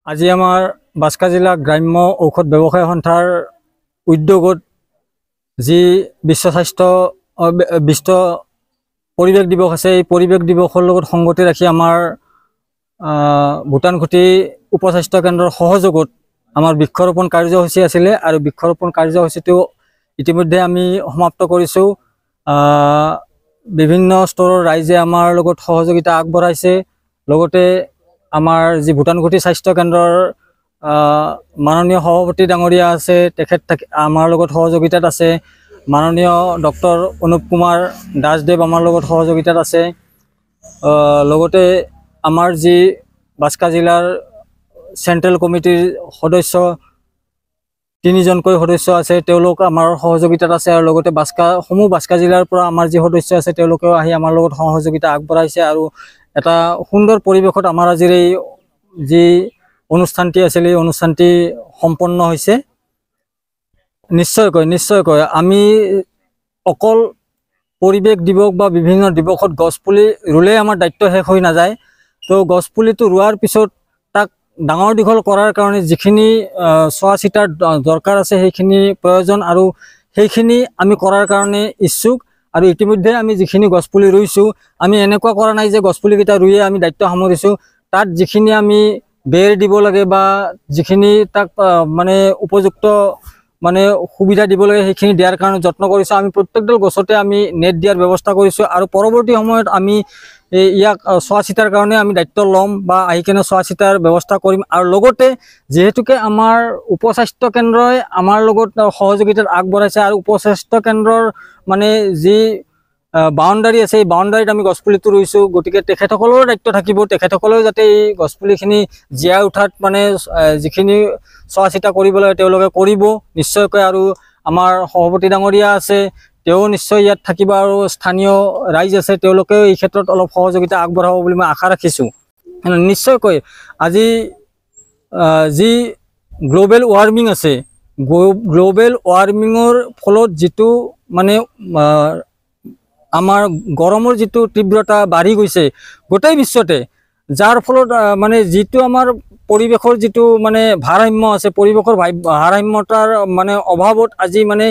আজি আমাৰ বাস্কা জিলা গ্ৰাম্য ঔষধ ব্যৱসায় সন্থাৰ উদ্যোগত যি বিশ্ব স্বাস্থ্য বিশ্ব পৰিৱেশ দিৱস আছে, এই পৰিৱেশ দিৱসৰ লগত সংগতি ৰাখি আমাৰ ভূটানখুটি উপস্বাস্থ্য কেন্দ্ৰৰ সহযোগত আমাৰ বৃক্ষৰোপণ কাৰ্যসূচী আছিলে আৰু বৃক্ষৰোপণ কাৰ্যসূচীটো ইতিমধ্যে আমি সমাপ্ত কৰিছোঁ। বিভিন্ন স্তৰৰ ৰাইজে আমাৰ লগত সহযোগিতা আগবঢ়াইছে। লগতে আমাৰ যি ভূটানখুটি স্বাস্থ্য কেন্দ্ৰৰ মাননীয় সভাপতি ডাঙৰীয়া আছে, তেখেত আমাৰ লগত সহযোগিতাত আছে। মাননীয় ডক্টৰ অনুপ কুমাৰ দাসদেৱ আমাৰ লগত সহযোগিতাত আছে। লগতে আমাৰ যি বাস্কা জিলাৰ চেণ্ট্ৰেল কমিটিৰ সদস্য 3জনকৈ সদস্য আছে, তেওঁলোক আমাৰ সহযোগিতাত আছে। আৰু লগতে বাস্কা জিলাৰ পৰা আমাৰ যি সদস্য আছে, তেওঁলোকেও আহি আমাৰ লগত সহযোগিতা আগবঢ়াইছে। আৰু এটা সুন্দৰ পৰিৱেশত আমাৰ আজিৰ এই যি অনুষ্ঠানটি আছিল, এই অনুষ্ঠানটি সম্পন্ন হৈছে। নিশ্চয়কৈ আমি অকল পৰিৱেশ দিৱস বা বিভিন্ন দিৱসত গছপুলি ৰুলেই আমাৰ দায়িত্ব শেষ হৈ নাযায়। তো গছপুলিটো ৰোৱাৰ পিছত তাক ডাঙৰ দীঘল কৰাৰ কাৰণে যিখিনি চোৱা চিতাৰ দৰকাৰ আছে, সেইখিনি প্ৰয়োজন আৰু সেইখিনি আমি কৰাৰ কাৰণে ইচ্ছুক। আৰু ইতিমধ্যে আমি যিখিনি গছপুলি ৰুইছোঁ, আমি এনেকুৱা কৰা নাই যে গছপুলিকেইটা ৰুইয়ে আমি দায়িত্ব সামৰিছোঁ। তাত যিখিনি আমি বেৰ দিব লাগে বা যিখিনি তাক মানে উপযুক্ত মানে সুবিধা দিব লাগে, সেইখিনি দিয়াৰ কাৰণে যত্ন কৰিছোঁ। আমি প্ৰত্যেকডাল গছতে আমি নেট দিয়াৰ ব্যৱস্থা কৰিছোঁ। আৰু পৰৱৰ্তী সময়ত আমি ইয়াক চোৱা চিতাৰ কাৰণে আমি দায়িত্ব ল'ম বা আহি কেনে চোৱা চিতাৰ ব্যৱস্থা কৰিম। আৰু লগতে যিহেতুকে আমাৰ উপস্বাস্থ্য কেন্দ্ৰই আমাৰ লগত সহযোগিতাত আগবঢ়াইছে আৰু উপস্বাস্থ্য কেন্দ্ৰৰ মানে যি বাউণ্ডাৰী আছে, এই বাউণ্ডাৰীত আমি গছপুলিটো ৰুইছোঁ। গতিকে তেখেতসকলৰ দায়িত্ব থাকিব, তেখেতসকলেও যাতে এই গছপুলিখিনি জীয়াই উঠাত মানে যিখিনি চোৱা চিতা কৰিব লাগে তেওঁলোকে কৰিব নিশ্চয়কৈ। আৰু আমাৰ সভাপতি ডাঙৰীয়া আছে, তেওঁ নিশ্চয় ইয়াত থাকিব। আৰু স্থানীয় ৰাইজ আছে, তেওঁলোকেও এই ক্ষেত্ৰত অলপ সহযোগিতা আগবঢ়াব বুলি মই আশা ৰাখিছোঁ। নিশ্চয়কৈ আজি যি গ্ল'বেল ৱাৰ্মিং আছে, গ্ল'বেল ৱাৰ্মিঙৰ ফলত যিটো মানে আমাৰ গৰমৰ যিটো তীব্ৰতা বাঢ়ি গৈছে গোটেই বিশ্বতে, যাৰ ফলত মানে যিটো আমাৰ পৰিৱেশৰ যিটো মানে ভাৰসাম্য আছে, পৰিৱেশৰ ভাৰসাম্যতাৰ মানে অভাৱত আজি মানে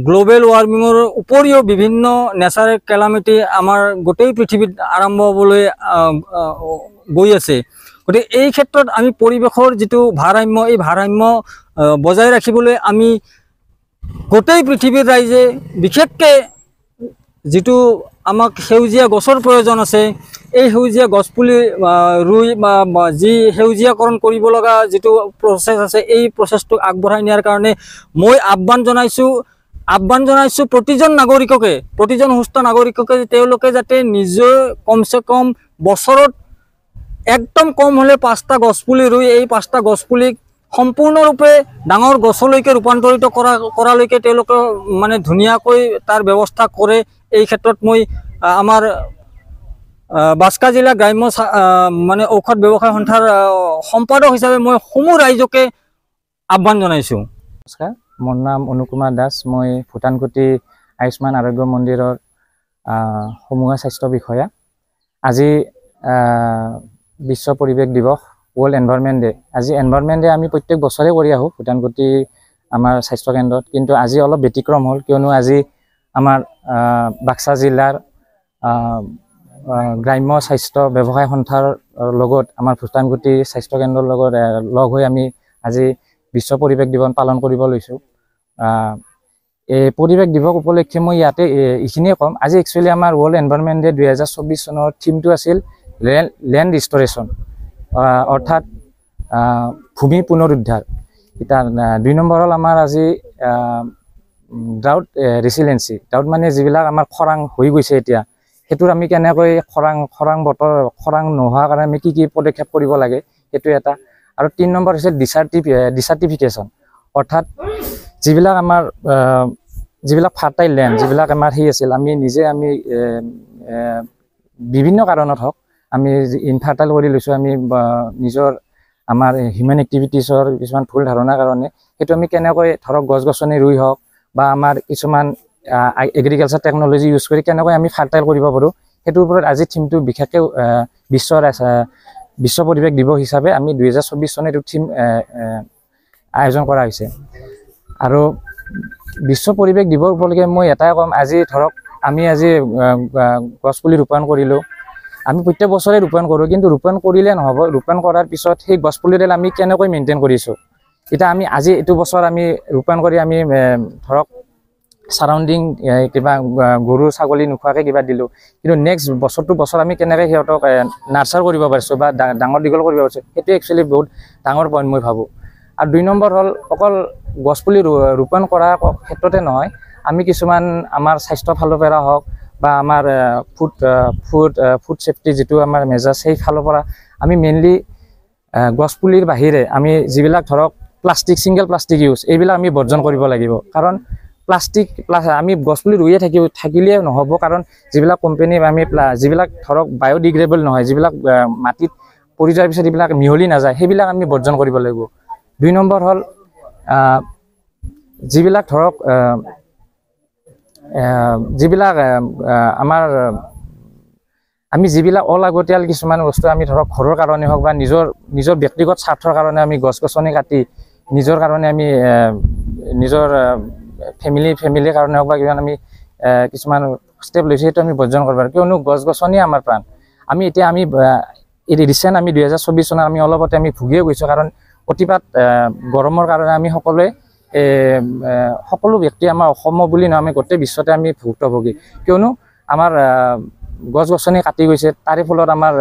গ্ল'বেল ৱাৰ্মিঙৰ উপৰিও বিভিন্ন নেচাৰেল কেলামিটি আমাৰ গোটেই পৃথিৱীত আৰম্ভ হ'বলৈ গৈ আছে। গতিকে এই ক্ষেত্ৰত আমি পৰিৱেশৰ যিটো ভাৰসাম্য, এই ভাৰসাম্য বজাই ৰাখিবলৈ আমি গোটেই পৃথিৱীৰ ৰাইজে বিশেষকৈ যিটো আমাক সেউজীয়া গছৰ প্ৰয়োজন আছে, এই সেউজীয়া গছপুলি ৰুই বা যি সেউজীয়াকৰণ কৰিব লগা যিটো প্ৰচেছ আছে, এই প্ৰচেছটোক আগবঢ়াই নিয়াৰ কাৰণে মই আহ্বান জনাইছোঁ প্ৰতিজন নাগৰিককে, প্ৰতিজন সুস্থ নাগৰিককে, তেওঁলোকে যাতে নিজে কমচে কম বছৰত একদম কম হ'লে 5টা গছপুলি ৰুই এই 5টা গছপুলিক সম্পূৰ্ণৰূপে ডাঙৰ গছলৈকে ৰূপান্তৰিত কৰালৈকে তেওঁলোকে মানে ধুনীয়াকৈ তাৰ ব্যৱস্থা কৰে। এই ক্ষেত্ৰত মই আমাৰ বাস্কা জিলা গ্ৰাম্য মানে ঔষধ ব্যৱসায় সন্থাৰ সম্পাদক হিচাপে মই সমূহ ৰাইজকে আহ্বান জনাইছোঁ। নমস্কাৰ, মোৰ নাম অনুপ কুমাৰ দাস। মই ভূটানখুটি আয়ুষ্মান আৰোগ্য মন্দিৰৰ সমূহ স্বাস্থ্য বিষয়া। আজি বিশ্ব পৰিৱেশ দিৱস, ৱৰ্ল্ড এনভাইৰনমেণ্ট ডে। আজি এনভাইৰনমেণ্ট ডে আমি প্ৰত্যেক বছৰে কৰি আহোঁ ভূটানখুটি আমাৰ স্বাস্থ্য কেন্দ্ৰত, কিন্তু আজি অলপ ব্যতিক্ৰম হ'ল, কিয়নো আজি আমাৰ বাক্সা জিলাৰ গ্ৰাম্য স্বাস্থ্য ব্যৱসায় সন্থাৰ লগত আমাৰ ভূটানখুটি স্বাস্থ্য কেন্দ্ৰৰ লগত লগ হৈ আমি আজি বিশ্ব পৰিৱেশ দিৱস পালন কৰিব লৈছোঁ। এই পৰিৱেশ দিৱস উপলক্ষে মই ইয়াতে এইখিনিয়ে ক'ম। আজি একচুৱেলি আমাৰ ৱৰ্ল্ড এনভাইৰনমেণ্ট ডে 2024 চনৰ থিমটো আছিল লেণ্ড ৰিষ্টৰেশ্যন, অৰ্থাৎ ভূমি পুনৰুদ্ধাৰ। এতিয়া 2 নম্বৰ হ'ল আমাৰ আজি ড্ৰাউট ৰেচিলেঞ্চি। ড্ৰাউট মানে যিবিলাক আমাৰ খৰাং হৈ গৈছে এতিয়া, সেইটোৰ আমি কেনেকৈ খৰাং নোহোৱাৰ কাৰণে আমি কি পদক্ষেপ কৰিব লাগে, সেইটো এটা। আৰু 3 নম্বৰ হৈছে ডিচাৰ্টিফিকেশ্যন, অৰ্থাৎ যিবিলাক আমাৰ যিবিলাক ফাৰ্টাইল লেণ্ড, যিবিলাক আমাৰ আছিল, আমি নিজে বিভিন্ন কাৰণত হওক আমি ইনফাৰ্টাইল কৰি লৈছোঁ। আমি নিজৰ আমাৰ হিউমেন এক্টিভিটিছৰ কিছুমান ভুল ধাৰণাৰ কাৰণে সেইটো আমি কেনেকৈ ধৰক গছ গছনি ৰুই হওক বা আমাৰ কিছুমান এগ্ৰিকালচাৰ টেকন'লজি ইউজ কৰি কেনেকৈ আমি ফাৰ্টাইল কৰিব পাৰোঁ, সেইটোৰ ওপৰত আজি থিমটো বিশেষকৈ বিশ্বৰ বিশ্ব পৰিৱেশ দিৱস হিচাপে আমি 2024 চনত এইটো থিম আয়োজন কৰা হৈছে। আৰু বিশ্ব পৰিৱেশ দিৱস উপলক্ষে মই এটাই ক'ম, আজি ধৰক আমি আজি গছপুলি ৰোপণ কৰিলোঁ, আমি প্ৰত্যেক বছৰে ৰোপণ কৰোঁ, কিন্তু ৰোপণ কৰিলে নহ'ব, ৰোপণ কৰাৰ পিছত সেই গছপুলিডাল আমি কেনেকৈ মেইনটেইন কৰিছোঁ। এতিয়া আমি আজি এইটো বছৰ আমি ৰোপণ কৰি আমি ধৰক সাৰাউণ্ডিং কিবা গৰু ছাগলী নোখোৱাকৈ কিবা দিলোঁ, কিন্তু নেক্সট বছৰ আমি কেনেকৈ সিহঁতক নাৰ্চাৰ কৰিব পাৰিছোঁ বা ডাঙৰ দীঘল কৰিব পাৰিছোঁ, সেইটো একচুৱেলি বহুত ডাঙৰ পইণ্ট মই ভাবোঁ। আৰু 2 নম্বৰ হ'ল অকল গছপুলি ৰোপণ কৰাৰ ক্ষেত্ৰতে নহয়, আমি কিছুমান আমাৰ স্বাস্থ্যৰ ফালৰ পৰা হওক বা আমাৰ ফুড ছেফটি যিটো আমাৰ মেজাৰ্ছ সেই ফালৰ পৰা আমি মেইনলি গছপুলিৰ বাহিৰে আমি যিবিলাক ধৰক ছিংগল প্লাষ্টিক ইউজ এইবিলাক আমি বৰ্জন কৰিব লাগিব। কাৰণ আমি গছপুলি ৰুয়ে থাকিলেই নহ'ব, কাৰণ যিবিলাক কোম্পানী আমি যিবিলাক ধৰক বায়'ডিগ্ৰেডেবল নহয়, যিবিলাক মাটিত পৰি যোৱাৰ পিছত এইবিলাক মিহলি নাযায়, সেইবিলাক আমি বৰ্জন কৰিব লাগিব। 2 নম্বৰ হ'ল যিবিলাক ধৰক আমি যিবিলাক অলাগতিয়াল কিছুমান বস্তু আমি ধৰক ঘৰৰ কাৰণে হওক বা নিজৰ ব্যক্তিগত স্বাৰ্থৰ কাৰণে আমি গছ-গছনি কাটি নিজৰ কাৰণে আমি নিজৰ ফেমিলিৰ কাৰণে হওক বা কিমান আমি কিছুমান ষ্টেপ লৈছোঁ, সেইটো আমি বৰ্জন কৰিব পাৰোঁ। কিয়নো গছ-গছনি আমাৰ প্ৰাণ। আমি ৰিচেণ্ট আমি 2024 চনত আমি অলপতে আমি ভুগিয়ে গৈছোঁ, কাৰণ অতিপাত গৰমৰ কাৰণে আমি সকলো ব্যক্তি আমাৰ অসম বুলি নহয়, আমি গোটেই বিশ্বতে আমি ভুক্তভোগী। কিয়নো আমাৰ গছ-গছনি কাটি গৈছে, তাৰে ফলত আমাৰ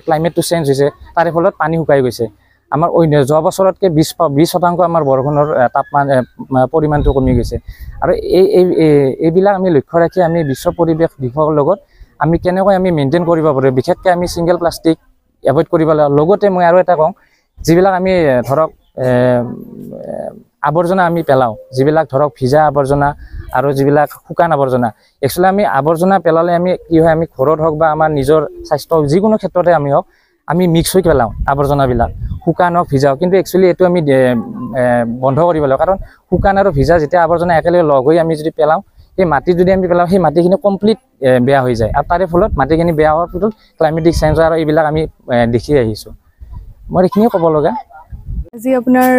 ক্লাইমেটটো চেঞ্জ হৈছে, তাৰে ফলত পানী শুকাই গৈছে। আমাৰ যোৱা বছৰতকৈ 20% আমাৰ বৰষুণৰ পৰিমাণটো কমি গৈছে। আৰু এইবিলাক আমি লক্ষ্য ৰাখি আমি বিশ্ব পৰিৱেশ দিৱসৰ লগত আমি কেনেকৈ আমি মেইনটেইন কৰিব পাৰোঁ, বিশেষকৈ আমি ছিংগল প্লাষ্টিক এভইড কৰিব লাগিব। লগতে মই আৰু এটা কওঁ, যিবিলাক আমি ধৰক আৱৰ্জনা আমি পেলাওঁ, যিবিলাক ধৰক ভিজা আৱৰ্জনা আৰু যিবিলাক শুকান আৱৰ্জনা, একচুৱেলি আমি আৱৰ্জনা পেলালে আমি কি হয়, আমি ঘৰত হওক বা আমাৰ নিজৰ স্বাস্থ্য যিকোনো ক্ষেত্ৰতে আমি হওক, আমি মিক্স হৈ পেলাওঁ আৱৰ্জনাবিলাক, শুকান হওক ভিজা হওক। কিন্তু একচুৱেলি এইটো আমি বন্ধ কৰিব লাগিব, কাৰণ শুকান আৰু ভিজা যেতিয়া আৱৰ্জনা একেলগে লগ হৈ আমি যদি পেলাওঁ, সেই মাটিত যদি আমি পেলাওঁ, সেই মাটিখিনি কমপ্লিট বেয়া হৈ যায়, আৰু তাৰে ফলত মাটিখিনি বেয়া হোৱাৰ ফলত ক্লাইমেটিক চেঞ্জ আৰু এইবিলাক আমি দেখি আহিছোঁ। মই এইখিনিয়ে ক'ব লগা। আজি আপোনাৰ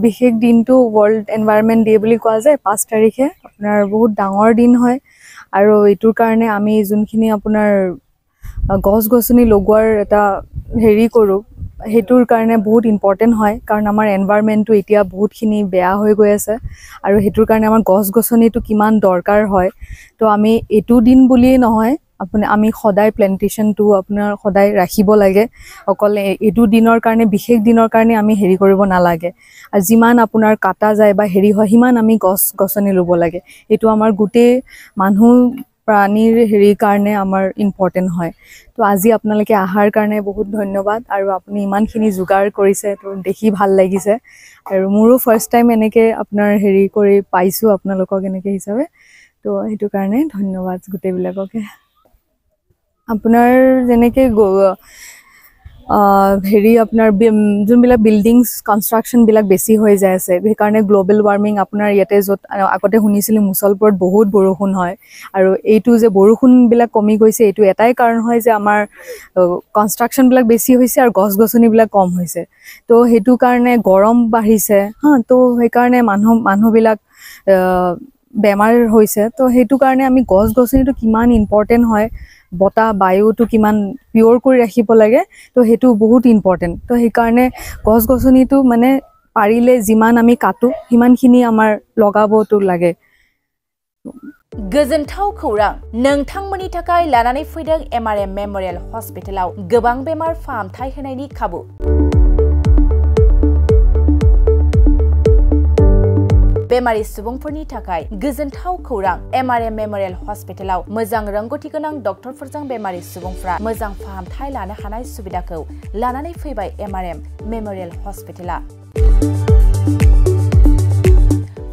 বিশেষ দিনটো ৱৰ্ল্ড এনভাইৰনমেণ্ট ডে বুলি কোৱা যায়, 5 তাৰিখে আপোনাৰ বহুত ডাঙৰ দিন হয়। আৰু এইটোৰ কাৰণে আমি যোনখিনি আপোনাৰ গছ-গছনি লগোৱাৰ এটা হেৰি কৰোঁ, সেইটোৰ কাৰণে বহুত ইম্পৰ্টেণ্ট হয়, কাৰণ আমাৰ এনভাইৰনমেণ্টটো এতিয়া বহুতখিনি বেয়া হৈ গৈ আছে, আৰু সেইটোৰ কাৰণে আমাৰ গছ-গছনিটো কিমান দৰকাৰ হয়। তো আমি এইটো দিন বুলিয়েই নহয়, আমি সদায় প্লেণ্টেশ্যনটো আপোনাৰ সদায় ৰাখিব লাগে। অকল এইটো দিনৰ কাৰণে, বিশেষ দিনৰ কাৰণে আমি হেৰি কৰিব নালাগে। আৰু যিমান আপোনাৰ কাটা যায় বা হেৰি হয়, সিমান আমি গছ-গছনি ৰুব লাগে। এইটো আমাৰ গোটেই মানুহ প্ৰাণীৰ হেৰিৰ কাৰণে আমাৰ ইম্পৰ্টেণ্ট হয়। তো আজি আপোনালোকে অহাৰ কাৰণে বহুত ধন্যবাদ, আৰু আপুনি ইমানখিনি যোগাৰ কৰিছে, তো দেখি ভাল লাগিছে। আৰু মোৰো ফাৰ্ষ্ট টাইম এনেকৈ আপোনাৰ হেৰি কৰি পাইছোঁ আপোনালোকক এনেকৈ হিচাপে, তো সেইটো কাৰণে ধন্যবাদ গোটেইবিলাককে। আপোনাৰ যেনেকৈ হেৰি আপোনাৰ যোনবিলাক বিল্ডিংছ কনষ্ট্ৰাকশ্যনবিলাক বেছি হৈ যাই আছে, সেইকাৰণে গ্ল'বেল ৱাৰ্মিং আপোনাৰ ইয়াতে য'ত আগতে শুনিছিলোঁ মুছলপুৰত বহুত বৰষুণ হয়, আৰু এইটো যে বৰষুণবিলাক কমি গৈছে, এইটো এটাই কাৰণ হয় যে আমাৰ কনষ্ট্ৰাকশ্যনবিলাক বেছি হৈছে আৰু গছ-গছনিবিলাক কম হৈছে। তো সেইটো কাৰণে গৰম বাঢ়িছে, তো সেইকাৰণে মানুহবিলাক বেমাৰ হৈছে। তো সেইটো কাৰণে আমি গছ-গছনিটো কিমান ইম্পৰ্টেণ্ট হয়, বতাহ বায়ুটো কিমান পিয়'ৰ কৰি ৰাখিব লাগে, তো সেইটো বহুত ইম্পৰ্টেণ্ট। তো সেইকাৰণে গছ-গছনিটো মানে পাৰিলে যিমান আমি কাটো, সিমানখিনি আমাৰ লগাবতো লাগে। गोजोनथाव खौरां, नोंथांमोननि थाखाय लानानै फैदों MRM मेम'रियेल हस्पिटालाव गोबां बेमार फाहामथाय होनायनि खाबु। बेमारि सुबुंफोरनि थाखाय गोजोनथाव खौरां, MRM मेम'रियेल हस्पिटालाव मोजां रोंगौथि गोनां डक्टरफोरजों बेमारि सुबुंफ्रा मोजां फाहामथाय लानो हानाय सुबिदाखौ लानानै फैबाय MRM मेम'रियेल हस्पिटाला।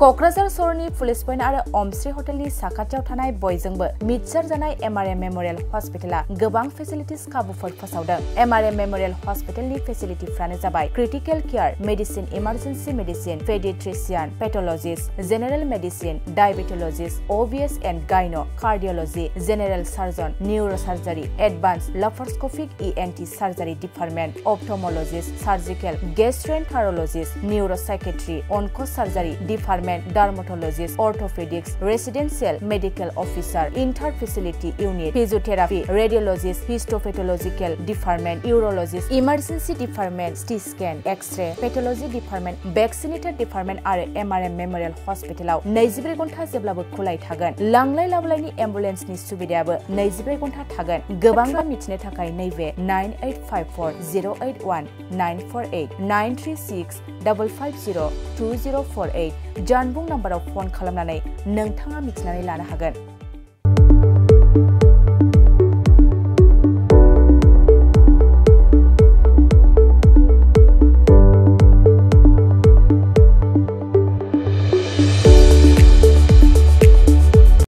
क'क्राझार सहरनि पुलिस पइन्ट आरो अमश्री हटेलनि साखाथियाव थानाय बयजोंबो मिथिसार जानाय MRM मेमोरियेल हस्पिटाला गोबां फेसिलिटिस खाबुफोर फोसावदों। MRM मेमोरियेल हस्पिटालनि फेसिलिटिफ्रानो जाबाय critical care, medicine, emergency medicine, paediatrician, pathologist, general medicine, diabetologist, OBS and gyno, cardiology, general surgeon, neurosurgery, advance laparoscopic ENT surgery department, ophthalmologist, surgical, gastroenterologist, neuropsychiatry, onco surgery department, dermatologist, orthopaedics, residential medical officer, inter facility unit, physiotherapy, radiologist, histopathological department, urologist, emergency department, CT scan, x ray, pathology department, vaccinator department आरो MRM memorial हस्पिटालाव 24 घन्टा जेब्लाबो खुलाय थागोन। लांलाय लाबोलायनि एम्बुलेन्सनि सुबिदायाबो 24 घन्टा थागोन। गोबां मिथिनो थाखाय नैबे 9854 081 948 936 550 2048 जानबुं नाम्बाराव फन खालामनानै नोंथाङा मिथिनानै लानो हागोन।